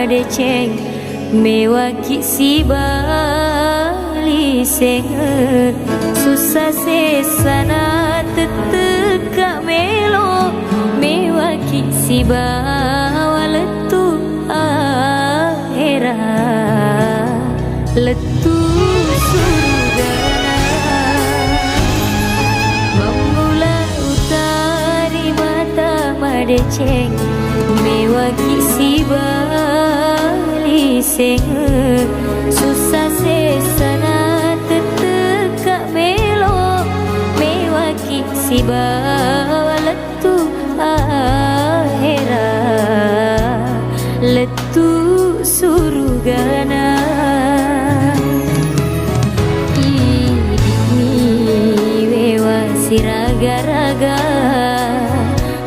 madeceng mewaki si bali senge susah sesana teteka melo mewaki si bawaletu ahera letu surga memula utari mata madeceng mewaki si bali senge susah sesana teteka melo mewaki si bawaletu ahera letu surgana raga-raga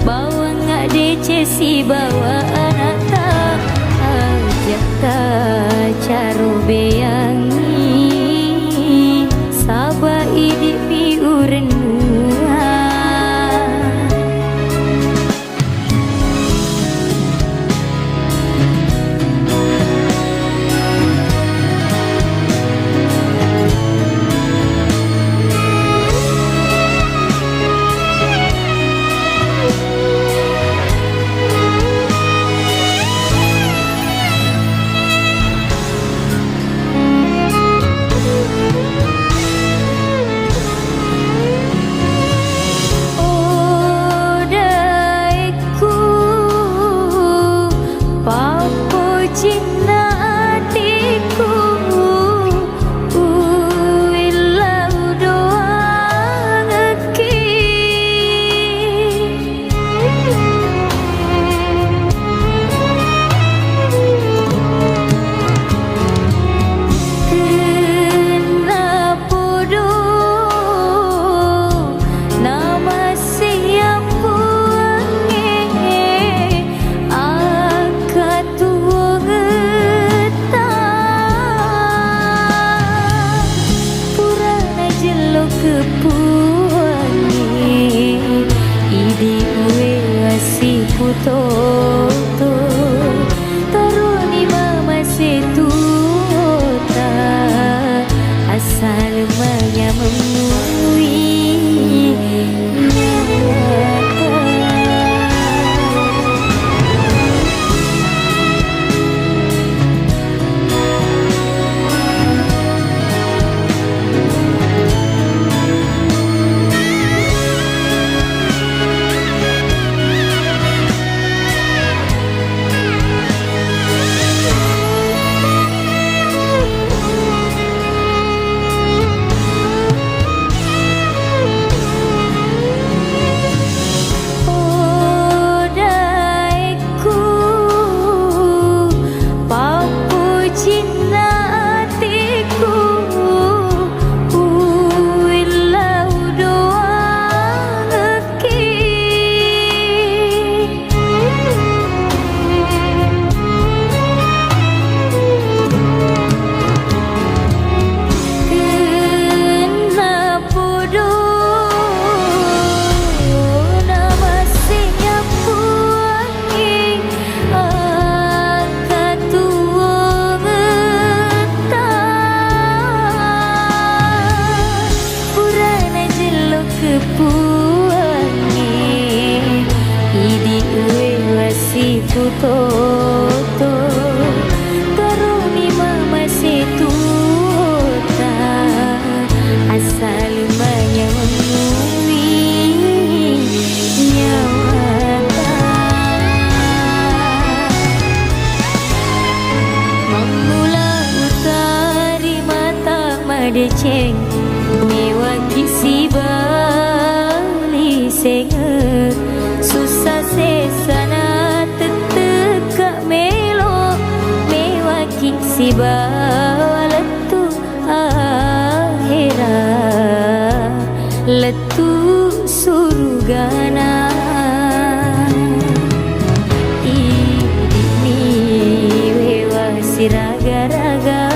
bawa ngak dece si bawa anak tak ajak tak caro beyangi sabah idik mi urenua Toto Toruni mama setuta asal menyamui Toto Toruni mama setuta asal menyamui nyawata memula utari mata madeceng mewaki si bali senge susah sesana si bawaletu ahera letu surgana ini wewa si raga-raga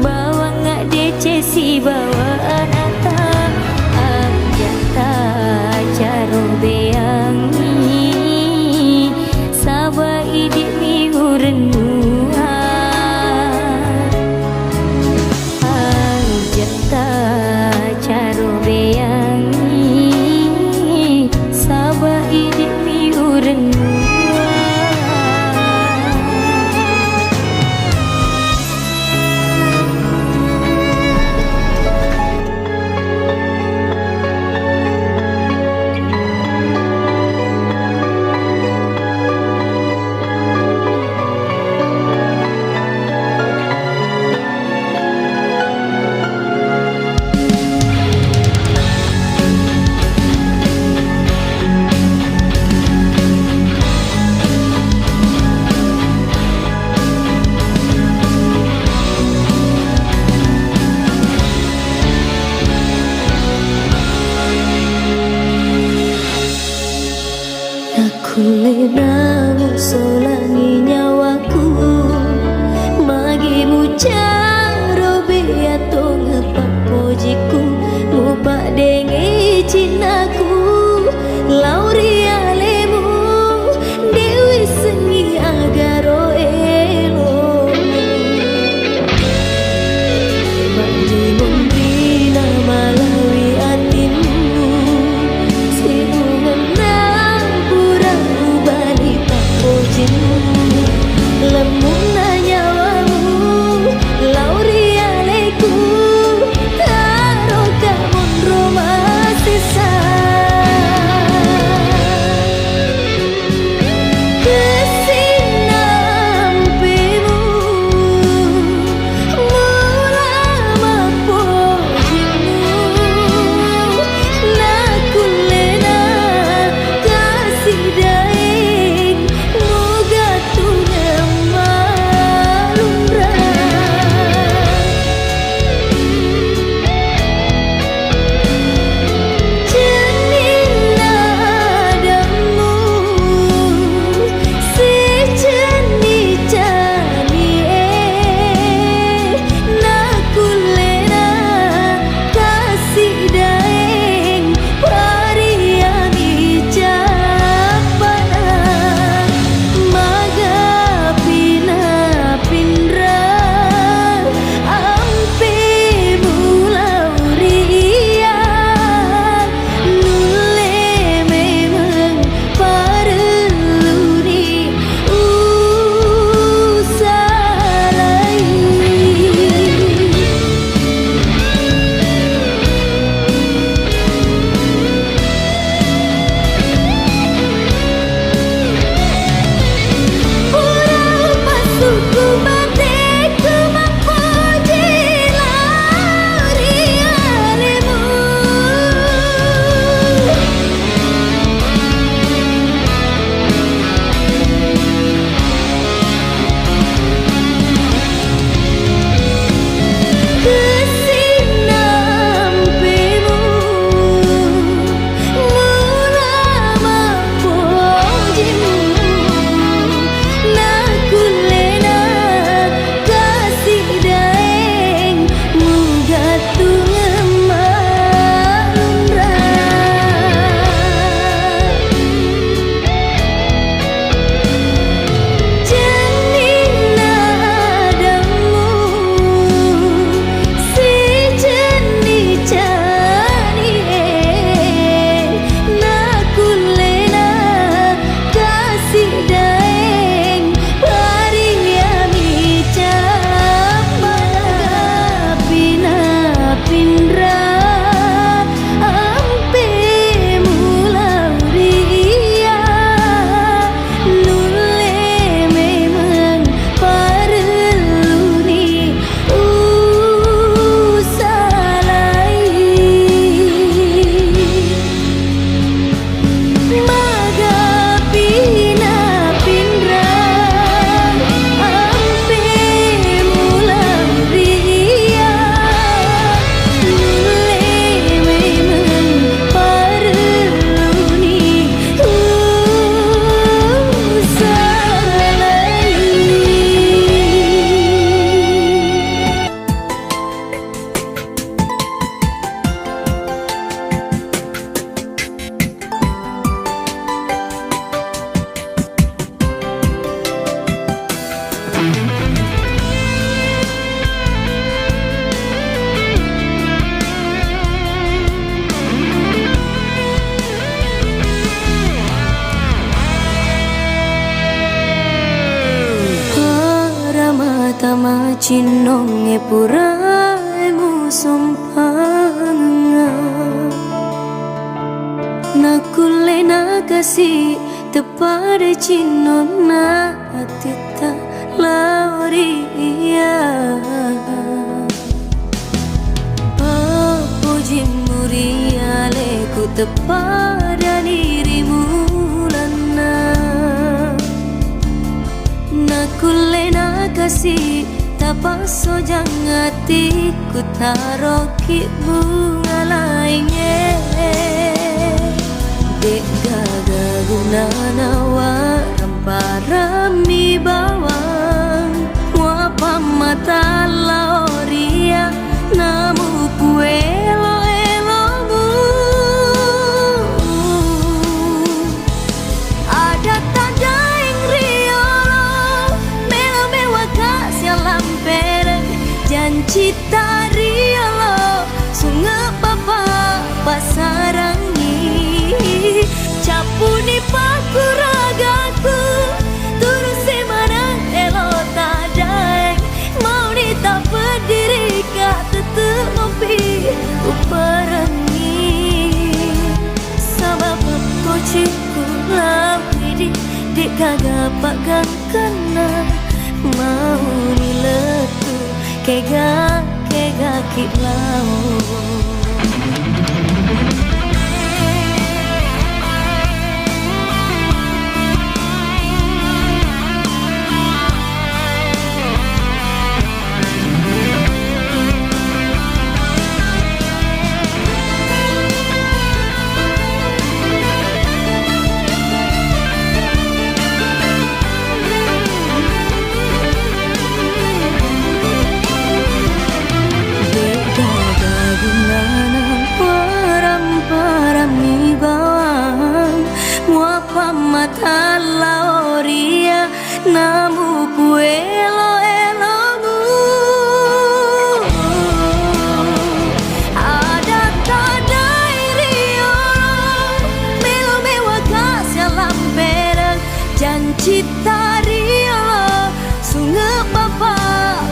bawa ngak dece si bawa anata ajata caro beyangi sabah idik mi uren kulena musolangi nyawaku magimu caro beato ngepak pojiku mubak dengi cinaku lauri alemu dewi sengi agaro elo mandi membina malawi atimu sirungan purang bali tak pojimu lemun nyawamu lauri aleku karo kamun rumah sisa Tama cinong e purai mu sompanga nakule nakasi tepade cinon na atita lauria papuji muria leku tepada dirimu lana nakule nakasi tapaso jangatiku taroki bunga lainnya dek gaga gunana rami bawang Wapa mata lauria Namu kuelo elomu Ada tanda yang riolo Melo mewa kasih lampereng Janji tariolo Sungai papa pasarangi Capuni paku ragaku Turusi manang elo tadai Mau nita berdiri kak tetep ngopi Uperangi Sabab kociku lawidi Dek kagak pagang kena Mau niletu Kega kitlau mata lauria namu puelo elomu ada tadai riolo melo mewa kasih lamperang janji tariolo sungai papa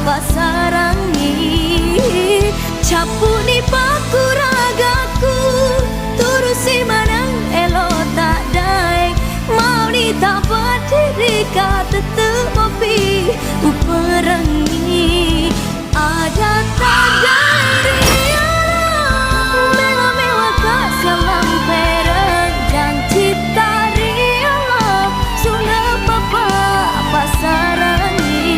pasarangi capuni paku ragaku turusi manang elo tak dai Mau nita berdiri kak tetep ngopi Uperangi Ada tanda riolo Melo mewa kasih lampereng Janji tariolo Sungai papa pasarangi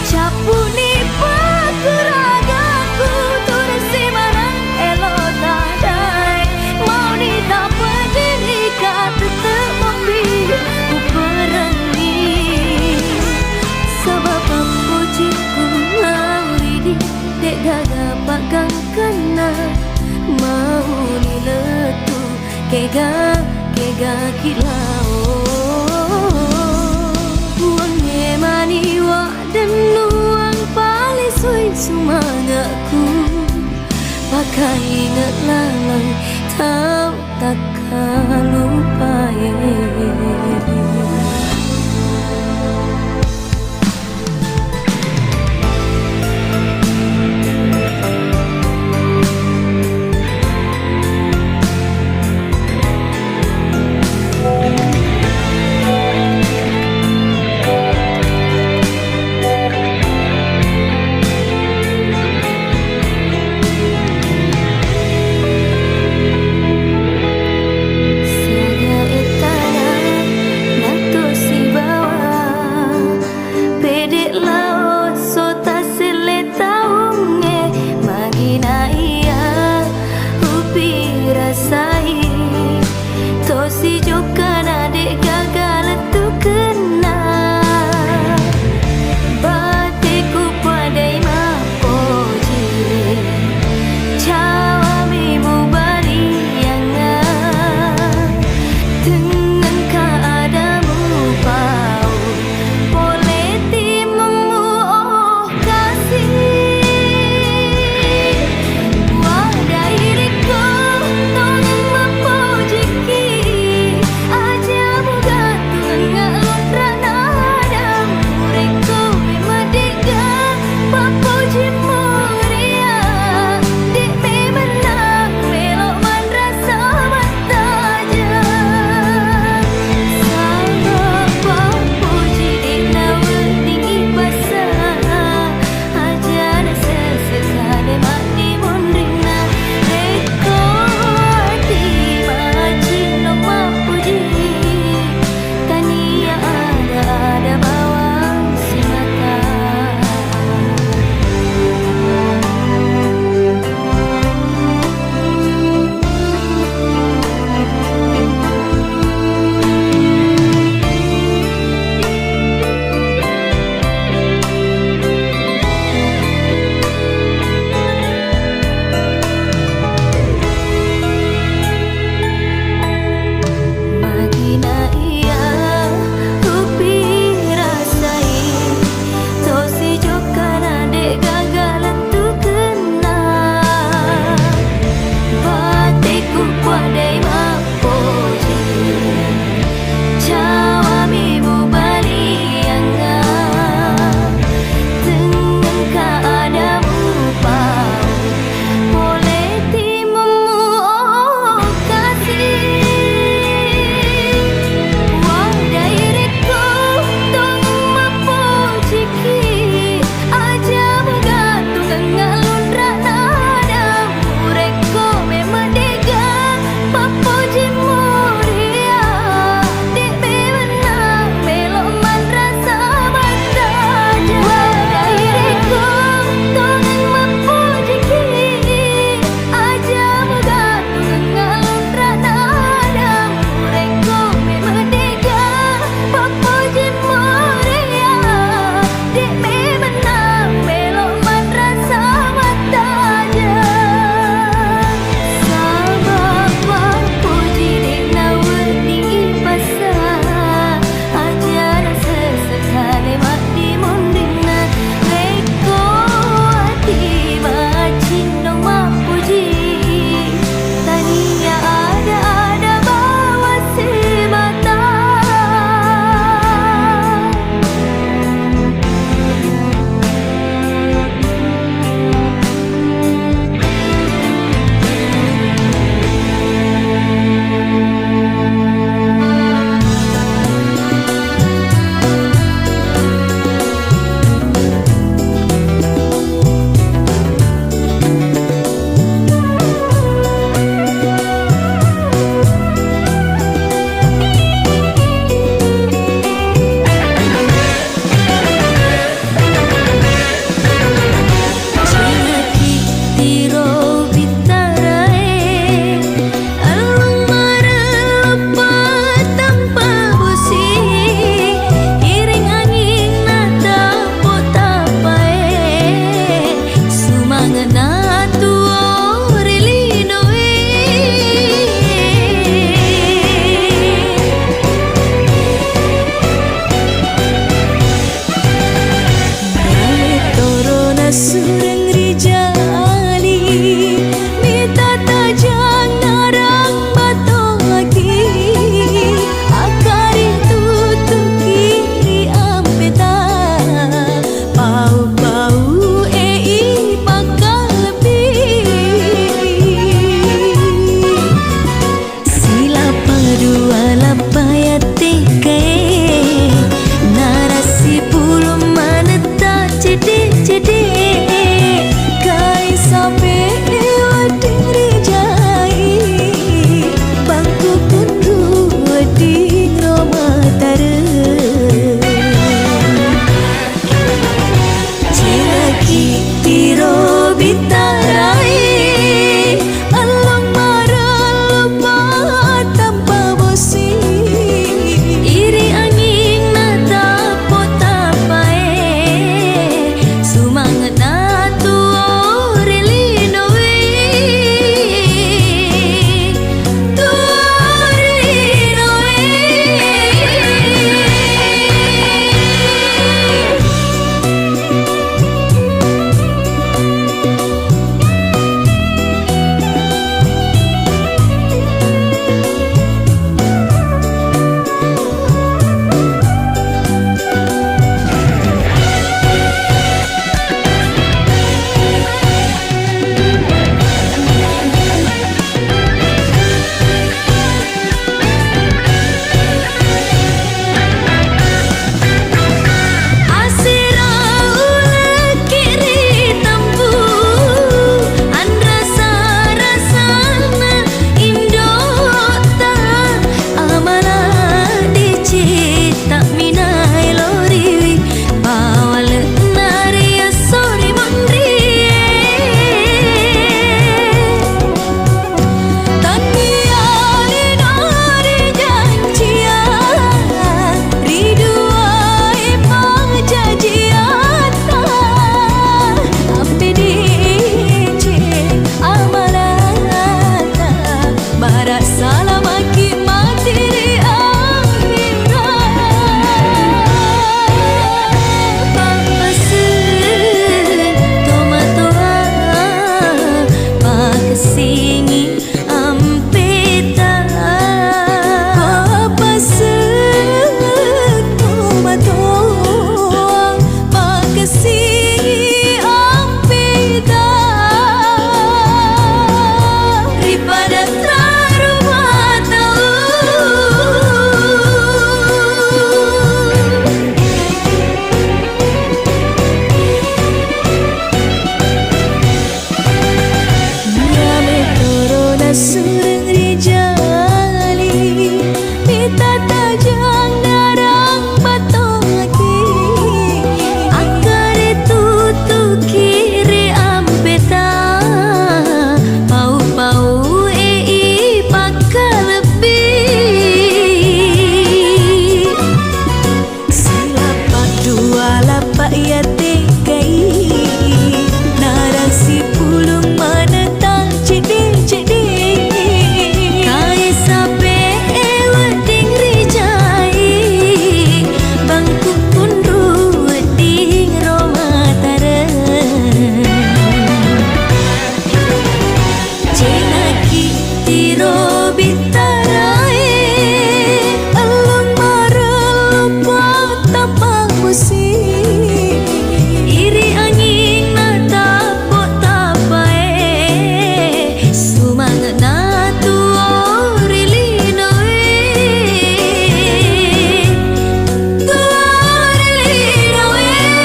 Capuni paku ragaku Turusi manang elo tadai Mau nita berdiri kak tetep Uperangi Sabab aku ciku lawidi Dek gagak pagang kena Mau niletu Kega kilau Uang emani wak dan luang palisui semangatku Pakai ingat lalang Tahu takkan lupa Tosi joka